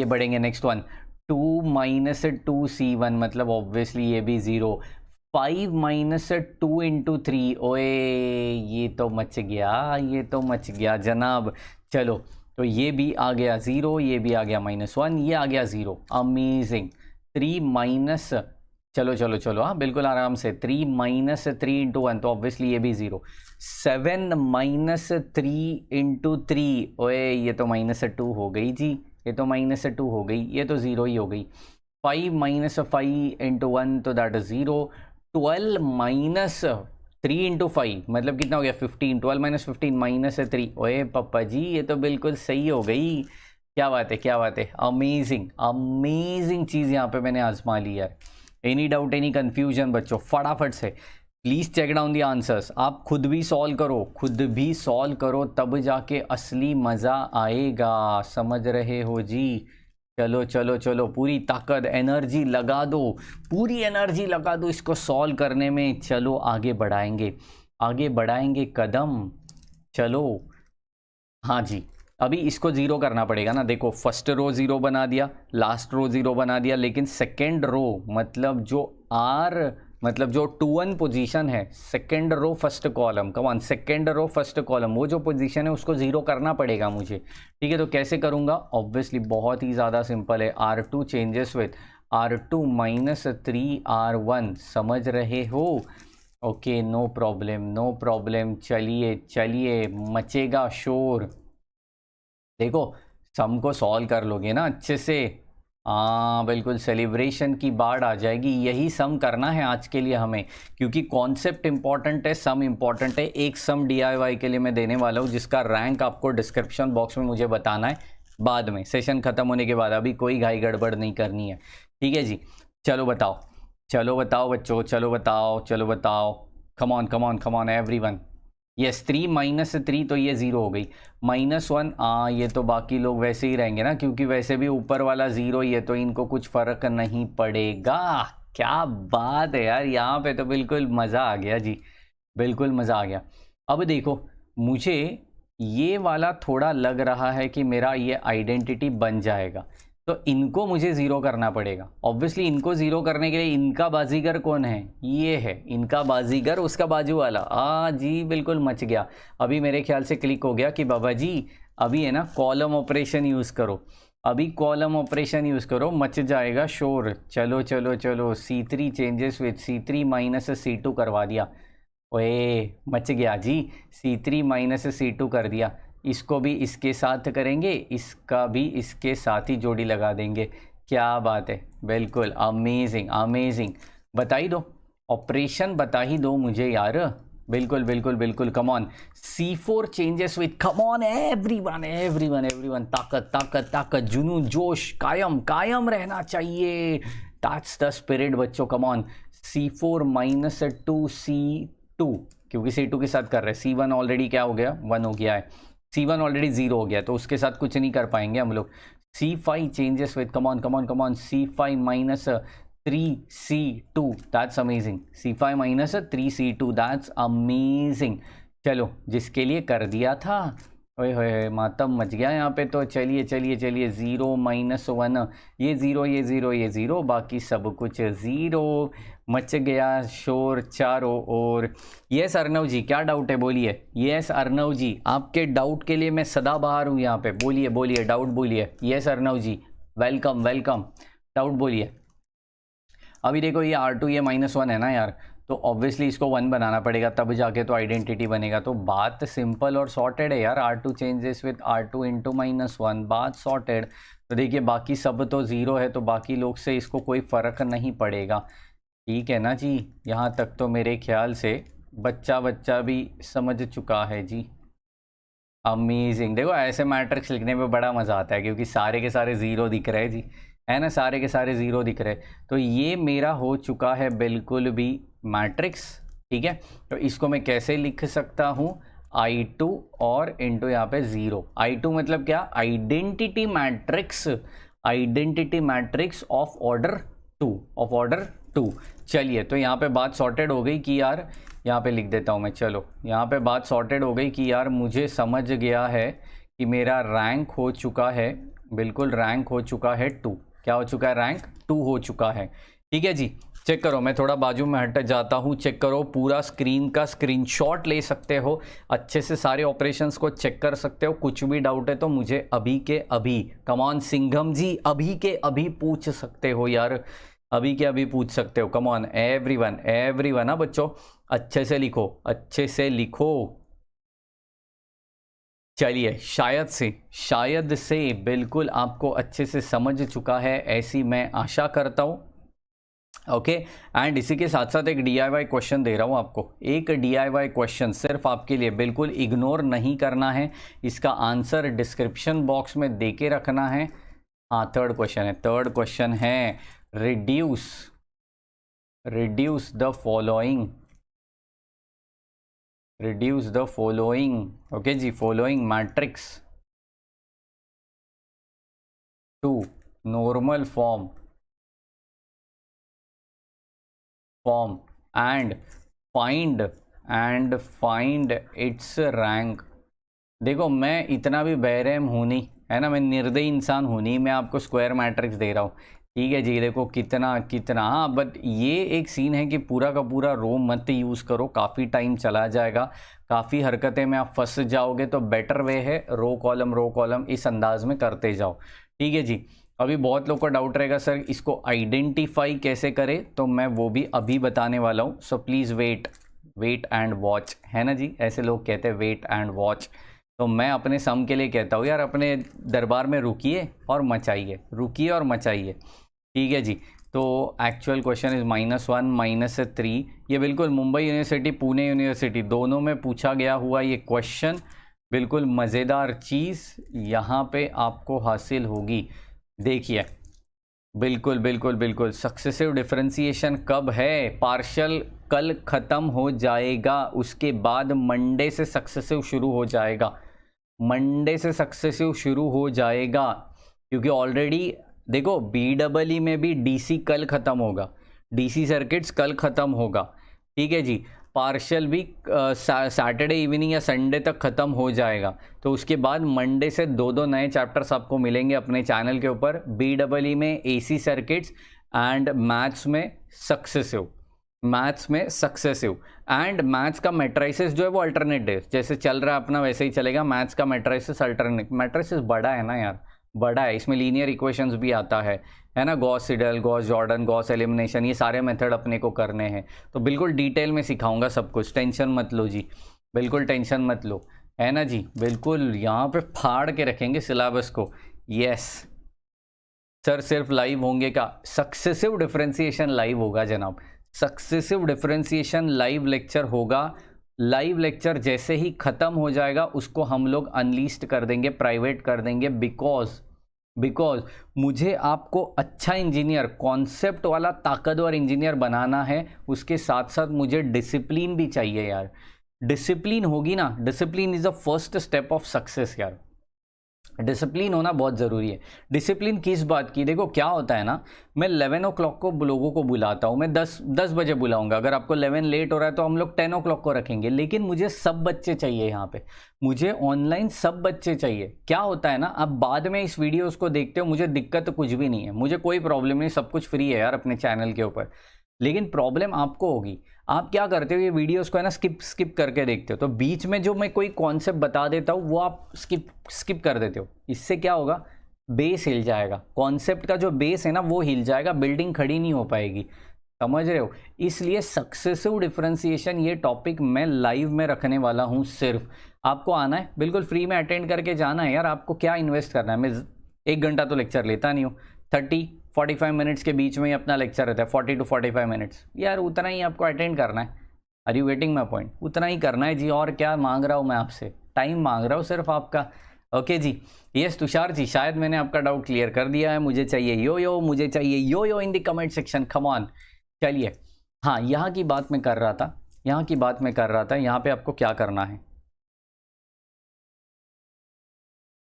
बढ़ेंगे। नेक्स्ट वन, 2 - 2C1 मतलब ऑब्वियसली ये भी 0। 5 - 2 × 3, ओए ये तो मच गया जनाब। चलो, तो ये भी आ गया 0, ये भी आ गया -1, ये आ गया 0। अमेजिंग। 3 चलो हाँ, बिल्कुल आराम से। 3 - 3 × 1 तो ऑब्वियसली ये भी 0। 7 - 3 × 3, ओए ये तो -2 हो गई जी, ये तो -2 हो गई, ये तो 0 ही हो गई। 5 - 5 × 1 तो दैट इज 0। 12 - 3 × 5 मतलब कितना हो गया? 15। 12 - 15 -3, ओए पापा जी ये तो बिल्कुल सही हो गई। क्या बात है, अमेजिंग चीज़ यहाँ पे मैंने आजमा ली यार। एनी डाउट, एनी कन्फ्यूजन बच्चों? फटाफट से please check down the answers. आप खुद भी सॉल्व करो, तब जाके असली मज़ा आएगा, समझ रहे हो जी? चलो, पूरी ताकत, एनर्जी लगा दो इसको सॉल्व करने में। चलो आगे बढ़ाएंगे कदम। चलो, हाँ जी, अभी इसको 0 करना पड़ेगा ना। देखो, फर्स्ट रो 0 बना दिया, लास्ट रो 0 बना दिया, लेकिन सेकेंड रो मतलब जो 2 1 पोजीशन है, सेकेंड रो फर्स्ट कॉलम, कमान सेकेंड रो फर्स्ट कॉलम, वो जो पोजीशन है उसको 0 करना पड़ेगा मुझे। ठीक है, तो कैसे करूँगा? ऑब्वियसली बहुत ही ज़्यादा सिंपल है। R2 changes with R2 - 3R1, समझ रहे हो? Okay, no problem. चलिए, मचेगा शोर। देखो, सम को सॉल्व कर लोगे ना अच्छे से, हाँ बिल्कुल, सेलिब्रेशन की बाढ़ आ जाएगी। यही सम करना है आज के लिए हमें, क्योंकि कॉन्सेप्ट इंपॉर्टेंट है, सम इंपॉर्टेंट है। एक सम DIY के लिए मैं देने वाला हूँ, जिसका रैंक आपको डिस्क्रिप्शन बॉक्स में मुझे बताना है बाद में, सेशन ख़त्म होने के बाद। अभी कोई घाई गड़बड़ नहीं करनी है, ठीक है जी? चलो बताओ बच्चों, चलो बताओ। कम ऑन एवरीवन। यस, 3 - 3 तो ये 0 हो गई। -1, ये तो बाकी लोग वैसे ही रहेंगे ना, क्योंकि वैसे भी ऊपर वाला 0 ही है, तो इनको कुछ फ़र्क नहीं पड़ेगा। क्या बात है यार, यहाँ पे तो बिल्कुल मज़ा आ गया जी, बिल्कुल मज़ा आ गया। अब देखो, मुझे ये वाला थोड़ा लग रहा है कि मेरा ये आइडेंटिटी बन जाएगा, तो इनको मुझे 0 करना पड़ेगा। ऑब्वियसली इनको 0 करने के लिए इनका बाजीगर कौन है? ये है इनका बाजीगर, उसका बाजू वाला। जी बिल्कुल, मच गया। अभी मेरे ख्याल से क्लिक हो गया कि बाबा जी अभी है ना कॉलम ऑपरेशन यूज़ करो, मच जाएगा शोर। चलो, C3 changes with C3 - C2 करवा दिया। ओए मच गया जी, C3 माइनस C2 कर दिया, इसको भी इसके साथ करेंगे, इसका भी इसके साथ ही जोड़ी लगा देंगे। क्या बात है, बिल्कुल अमेजिंग अमेजिंग। बता ही दो, ऑपरेशन बता ही दो मुझे यार। बिल्कुल बिल्कुल बिल्कुल, come on. C4 changes with, come on everyone everyone everyone, ताकत ताकत ताकत, जुनून जोश कायम कायम रहना चाहिए। दैट्स द स्पिरिट बच्चों, come on. C4 minus 2C2, क्योंकि C2 के साथ कर रहे हैं। C1 ऑलरेडी क्या हो गया, 1 हो गया है। C1 ऑलरेडी 0 हो गया, तो उसके साथ कुछ नहीं कर पाएंगे हम लोग। C5 changes with, come on come on come on, C5 minus 3C2, that's amazing. C5 minus 3C2, that's amazing. चलो, जिसके लिए कर दिया था, ओए होए मातम मच गया यहाँ पे। तो चलिए चलिए चलिए, 0 माइनस 1, ये 0 ये 0 ये 0, बाकी सब कुछ 0। मच गया शोर चारों ओर। यस अर्नव जी, क्या डाउट है बोलिए। यस अर्नव जी, आपके डाउट के लिए मैं सदाबहार हूँ यहाँ पे। बोलिए बोलिए, डाउट बोलिए। यस अर्नव जी, वेलकम वेलकम, डाउट बोलिए। अभी देखो ये R2 ये -1 है ना यार, तो ऑब्वियसली इसको 1 बनाना पड़ेगा, तब जाके तो आइडेंटिटी बनेगा। तो बात सिंपल और सॉर्टेड है यार। R2 changes with R2 into -1, बात सॉर्टेड। तो देखिए बाकी सब तो 0 है, तो बाकी लोग से इसको कोई फ़र्क नहीं पड़ेगा। ठीक है ना जी, यहाँ तक तो मेरे ख्याल से बच्चा बच्चा भी समझ चुका है जी। अमेजिंग। देखो ऐसे मैट्रिक्स लिखने में बड़ा मज़ा आता है, क्योंकि सारे के सारे 0 दिख रहे हैं जी, है ना, सारे के सारे 0 दिख रहे। तो ये मेरा हो चुका है बिल्कुल भी मैट्रिक्स। ठीक है, तो इसको मैं कैसे लिख सकता हूँ, I2 और इंटू यहाँ पे 0। I2 मतलब क्या, identity matrix, identity matrix of order 2, of order 2। चलिए, तो यहाँ पे बात सॉर्टेड हो गई कि यार, यहाँ पे लिख देता हूँ मैं। चलो, यहाँ पे बात सॉर्टेड हो गई कि यार मुझे समझ गया है कि मेरा रैंक हो चुका है, बिल्कुल रैंक हो चुका है 2। क्या हो चुका है, रैंक 2 हो चुका है। ठीक है जी, चेक करो, मैं थोड़ा बाजू में हट जाता हूँ, चेक करो, पूरा स्क्रीन का स्क्रीनशॉट ले सकते हो, अच्छे से सारे ऑपरेशंस को चेक कर सकते हो। कुछ भी डाउट है तो मुझे अभी के अभी, कमॉन सिंघम जी, अभी के अभी पूछ सकते हो यार, अभी के अभी पूछ सकते हो। कमॉन एवरीवन एवरीवन, हाँ बच्चों, अच्छे से लिखो, अच्छे से लिखो। चलिए, शायद से बिल्कुल आपको अच्छे से समझ चुका है, ऐसी मैं आशा करता हूँ। ओके, एंड इसी के साथ साथ एक DIY क्वेश्चन दे रहा हूँ आपको, एक DIY क्वेश्चन सिर्फ आपके लिए, बिल्कुल इग्नोर नहीं करना है, इसका आंसर डिस्क्रिप्शन बॉक्स में दे के रखना है। हाँ, थर्ड क्वेश्चन है, रिड्यूस द फॉलोइंग, ओके जी, following matrix to normal form and find its rank. देखो, मैं इतना भी बहरहम हूँ नहीं, है ना, मैं निर्दयी इंसान हूँ नहीं, मैं आपको स्क्वायर मैट्रिक्स दे रहा हूँ। ठीक है जी, देखो कितना कितना, हाँ, बट ये एक सीन है कि पूरा का पूरा रो मत यूज़ करो, काफ़ी टाइम चला जाएगा, काफ़ी हरकतें में आप फंस जाओगे। तो बेटर वे है रो कॉलम इस अंदाज में करते जाओ। ठीक है जी, अभी बहुत लोग को डाउट रहेगा सर इसको आइडेंटिफाई कैसे करें, तो मैं वो भी अभी बताने वाला हूँ। So please wait and watch, है ना जी, ऐसे लोग कहते हैं वेट एंड वॉच। तो मैं अपने सम के लिए कहता हूँ यार, अपने दरबार में रुकिए और मचाइए। ठीक है जी, तो एक्चुअल क्वेश्चन इज -1 -3। ये बिल्कुल मुंबई यूनिवर्सिटी, पुणे यूनिवर्सिटी दोनों में पूछा गया हुआ ये क्वेश्चन, बिल्कुल मज़ेदार चीज़ यहाँ पे आपको हासिल होगी। देखिए, बिल्कुल सक्सेसिव डिफरेंशिएशन कब है, पार्शियल कल ख़त्म हो जाएगा, उसके बाद मंडे से सक्सेसिव शुरू हो जाएगा, क्योंकि ऑलरेडी देखो BEE में भी DC कल ख़त्म होगा, DC सर्किट्स कल ख़त्म होगा। ठीक है जी, पार्शियल भी सैटरडे इवनिंग या संडे तक ख़त्म हो जाएगा। तो उसके बाद मंडे से 2 नए चैप्टर्स आपको मिलेंगे अपने चैनल के ऊपर, BEE में AC सर्किट्स एंड मैथ्स में सक्सेसिव एंड मैथ्स का मैट्रिसेस जो है वो अल्टरनेट है, जैसे चल रहा है अपना वैसे ही चलेगा। मैथ्स का मैट्रिसेस अल्टरनेट, मैट्रिसेस बड़ा है ना यार, बड़ा है, इसमें लीनियर इक्वेशंस भी आता है ना, Gauss Seidel, Gauss Jordan, Gauss elimination, ये सारे मेथड अपने को करने हैं। तो बिल्कुल डिटेल में सिखाऊंगा सब कुछ, टेंशन मत लो जी, बिल्कुल टेंशन मत लो, है ना जी। बिल्कुल यहाँ पे फाड़ के रखेंगे सिलेबस को। यस सर, सिर्फ लाइव होंगे का? सक्सेसिव डिफरेंशिएशन लाइव होगा जनाब, सक्सेसिव डिफरेंशिएशन लाइव लेक्चर होगा। लाइव लेक्चर जैसे ही ख़त्म हो जाएगा उसको हम लोग अनलिस्ट कर देंगे, प्राइवेट कर देंगे, बिकॉज मुझे आपको अच्छा इंजीनियर, कॉन्सेप्ट वाला ताकतवर इंजीनियर बनाना है। उसके साथ साथ मुझे डिसिप्लिन भी चाहिए यार। डिसिप्लिन होगी ना, discipline is the first step of success यार। डिसिप्लिन होना बहुत ज़रूरी है। डिसिप्लिन किस बात की? देखो क्या होता है ना, मैं 11 o'clock को लोगों को बुलाता हूँ, मैं 10 बजे बुलाऊंगा। अगर आपको 11 लेट हो रहा है तो हम लोग 10 o'clock को रखेंगे, लेकिन मुझे सब बच्चे चाहिए यहाँ पे, मुझे ऑनलाइन सब बच्चे चाहिए। क्या होता है ना, अब बाद में इस वीडियोस को देखते हो, मुझे दिक्कत कुछ भी नहीं है, मुझे कोई प्रॉब्लम नहीं, सब कुछ फ्री है यार अपने चैनल के ऊपर। लेकिन प्रॉब्लम आपको होगी, आप क्या करते हो, ये वीडियोस को है ना स्किप करके देखते हो, तो बीच में जो मैं कोई कॉन्सेप्ट बता देता हूँ वो आप स्किप कर देते हो। इससे क्या होगा, बेस हिल जाएगा, कॉन्सेप्ट का जो बेस है ना वो हिल जाएगा, बिल्डिंग खड़ी नहीं हो पाएगी, समझ रहे हो। इसलिए सक्सेसिव डिफरेंशिएशन ये टॉपिक मैं लाइव में रखने वाला हूँ। सिर्फ आपको आना है, बिल्कुल फ्री में अटेंड करके जाना है यार। आपको क्या इन्वेस्ट करना है, मैं 1 घंटा तो लेक्चर लेता नहीं हूँ, 30-45 मिनट्स के बीच में ही अपना लेक्चर रहता है, 40 to 45 मिनट्स यार, उतना ही आपको अटेंड करना है। Are you getting my point? उतना ही करना है जी, और क्या मांग रहा हूँ मैं आपसे, टाइम मांग रहा हूँ सिर्फ आपका। ओके जी। यस तुषार जी, शायद मैंने आपका डाउट क्लियर कर दिया है। मुझे चाहिए यो, मुझे चाहिए yo in the comment section, come on. चलिए, हाँ यहाँ की बात मैं कर रहा था, यहाँ पे आपको क्या करना है।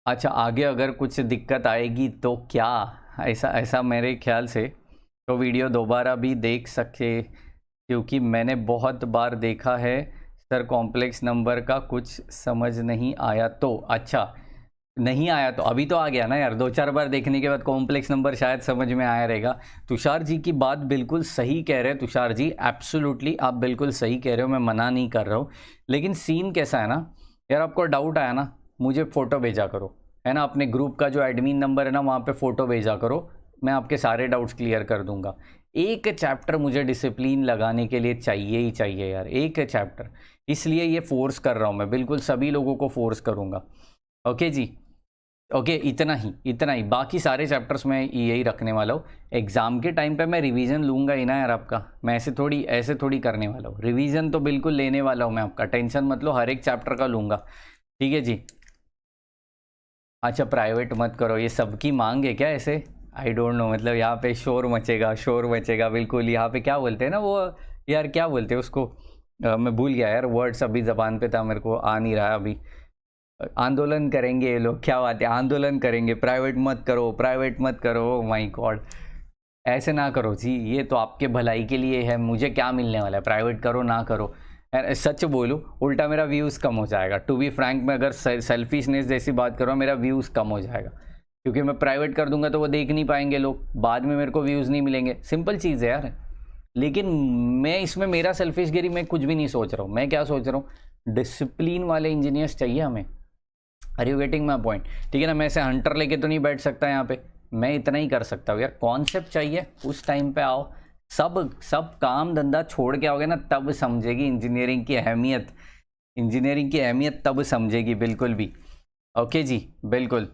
अच्छा, आगे अगर कुछ दिक्कत आएगी तो क्या, ऐसा मेरे ख्याल से तो वीडियो दोबारा भी देख सके, क्योंकि मैंने बहुत बार देखा है सर, कॉम्प्लेक्स नंबर का कुछ समझ नहीं आया तो। अच्छा नहीं आया तो अभी तो आ गया ना यार, 2-4 बार देखने के बाद कॉम्प्लेक्स नंबर शायद समझ में आया रहेगा। तुषार जी की बात बिल्कुल सही कह रहे हैं, तुषार जी एब्सोल्युटली आप बिल्कुल सही कह रहे हो, मैं मना नहीं कर रहा हूँ। लेकिन सीन कैसा है ना यार, आपको डाउट आया ना, मुझे फ़ोटो भेजा करो, है ना, अपने ग्रुप का जो एडमिन नंबर है ना वहाँ पे फ़ोटो भेजा करो, मैं आपके सारे डाउट्स क्लियर कर दूंगा। एक चैप्टर मुझे डिसिप्लिन लगाने के लिए चाहिए ही चाहिए यार, एक चैप्टर, इसलिए ये फोर्स कर रहा हूँ मैं, बिल्कुल सभी लोगों को फोर्स करूँगा। ओके जी, ओके इतना ही, बाकी सारे चैप्टर्स मैं यही रखने वाला हूँ। एग्ज़ाम के टाइम पे मैं रिवीजन लूँगा ही ना यार आपका, मैं ऐसे थोड़ी करने वाला हूँ, रिवीजन तो बिल्कुल लेने वाला हूँ मैं आपका, टेंशन मत लो, हर एक चैप्टर का लूँगा, ठीक है जी। अच्छा प्राइवेट मत करो, ये सबकी मांग है क्या ऐसे? आई डोंट नो, मतलब यहाँ पे शोर मचेगा बिल्कुल। यहाँ पे क्या बोलते हैं ना वो यार, क्या बोलते हैं उसको, मैं भूल गया यार, वर्ड्स अभी ज़बान पे था, मेरे को आ नहीं रहा अभी। आंदोलन करेंगे ये लोग, क्या बात है, आंदोलन करेंगे, प्राइवेट मत करो, माय गॉड, ऐसे ना करो जी, ये तो आपके भलाई के लिए है, मुझे क्या मिलने वाला है, प्राइवेट करो ना करो। सच बोलूँ उल्टा मेरा व्यूज़ कम हो जाएगा, टू बी फ्रैंक मैं अगर सेल्फिशनेस जैसी बात करूँ, मेरा व्यूज़ कम हो जाएगा, क्योंकि मैं प्राइवेट कर दूंगा तो वो देख नहीं पाएंगे लोग, बाद में मेरे को व्यूज़ नहीं मिलेंगे, सिंपल चीज़ है यार। लेकिन मैं इसमें मेरा सेल्फिशगिरी मैं कुछ भी नहीं सोच रहा हूँ, मैं क्या सोच रहा हूँ, डिसिप्लिन वाले इंजीनियर्स चाहिए हमें। Are you getting my point? ठीक है ना, मैं ऐसे हंटर लेके तो नहीं बैठ सकता यहाँ पे, मैं इतना ही कर सकता हूँ यार, कॉन्सेप्ट चाहिए, उस टाइम पे आओ, सब काम धंधा छोड़ के आओगे ना, तब समझेगी इंजीनियरिंग की अहमियत, तब समझेगी बिल्कुल भी। ओके जी, बिल्कुल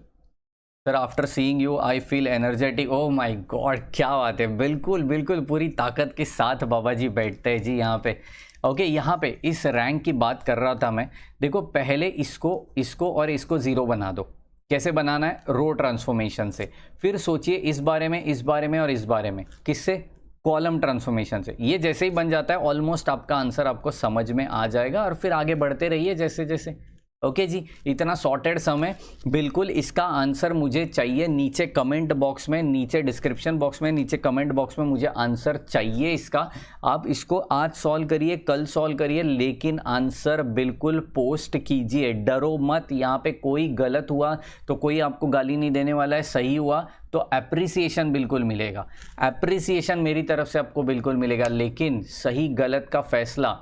sir, after seeing you I feel energetic, oh my God, क्या बात है, बिल्कुल पूरी ताकत के साथ बाबा जी बैठते हैं जी यहाँ पे। ओके, यहाँ पे इस रैंक की बात कर रहा था मैं। देखो पहले इसको और इसको 0 बना दो, कैसे बनाना है, रो ट्रांसफॉर्मेशन से, फिर सोचिए इस बारे में और इस बारे में, किससे, कॉलम ट्रांसफॉर्मेशन से। ये जैसे ही बन जाता है ऑलमोस्ट आपका आंसर आपको समझ में आ जाएगा, और फिर आगे बढ़ते रहिए जैसे जैसे। ओके जी, इतना सॉर्टेड समय, बिल्कुल इसका आंसर मुझे चाहिए नीचे कमेंट बॉक्स में, नीचे डिस्क्रिप्शन बॉक्स में, नीचे कमेंट बॉक्स में मुझे आंसर चाहिए इसका। आप इसको आज सॉल्व करिए, कल सॉल्व करिए, लेकिन आंसर बिल्कुल पोस्ट कीजिए, डरो मत। यहाँ पे कोई गलत हुआ तो कोई आपको गाली नहीं देने वाला है, सही हुआ तो अप्रिसिएशन बिल्कुल मिलेगा, अप्रिसिएशन मेरी तरफ से आपको बिल्कुल मिलेगा, लेकिन सही गलत का फैसला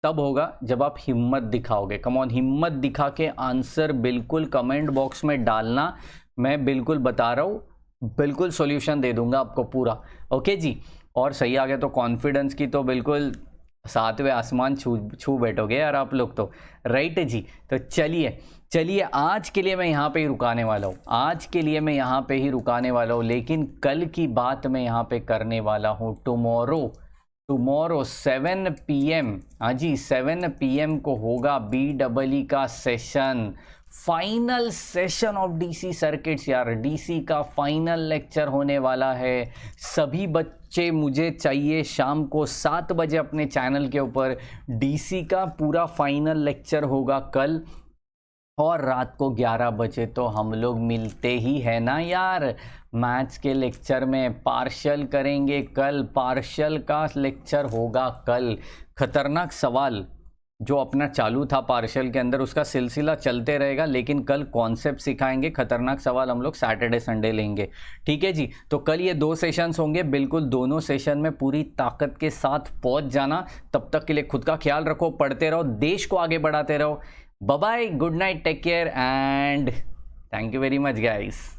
तब होगा जब आप हिम्मत दिखाओगे। कम ऑन, हिम्मत दिखा के आंसर बिल्कुल कमेंट बॉक्स में डालना, मैं बिल्कुल बता रहा हूँ, बिल्कुल सॉल्यूशन दे दूंगा आपको पूरा। ओके जी, और सही आ गया तो कॉन्फिडेंस की तो बिल्कुल सातवें आसमान छू बैठोगे यार आप लोग तो, राइट जी। तो चलिए आज के लिए मैं यहाँ पे ही रुकाने वाला हूँ, आज के लिए मैं यहाँ पे ही रुकाने वाला हूँ, लेकिन कल की बात मैं यहाँ पे करने वाला हूँ टुमारो 7 PM, हाँ जी 7 PM को होगा BEE का session, final session of DC circuits यार, डीसी का फाइनल लेक्चर होने वाला है। सभी बच्चे मुझे चाहिए शाम को 7 बजे अपने चैनल के ऊपर, डीसी का पूरा फाइनल लेक्चर होगा कल, और रात को 11 बजे तो हम लोग मिलते ही है ना यार। मैथ्स के लेक्चर में पार्शियल करेंगे कल, पार्शियल का लेक्चर होगा कल। खतरनाक सवाल जो अपना चालू था पार्शियल के अंदर, उसका सिलसिला चलते रहेगा, लेकिन कल कॉन्सेप्ट सिखाएंगे, खतरनाक सवाल हम लोग सैटरडे संडे लेंगे, ठीक है जी। तो कल ये 2 सेशंस होंगे, बिल्कुल दोनों सेशन में पूरी ताकत के साथ पहुंच जाना। तब तक के लिए खुद का ख्याल रखो, पढ़ते रहो, देश को आगे बढ़ाते रहो। Bye bye, good night, take care and thank you very much guys.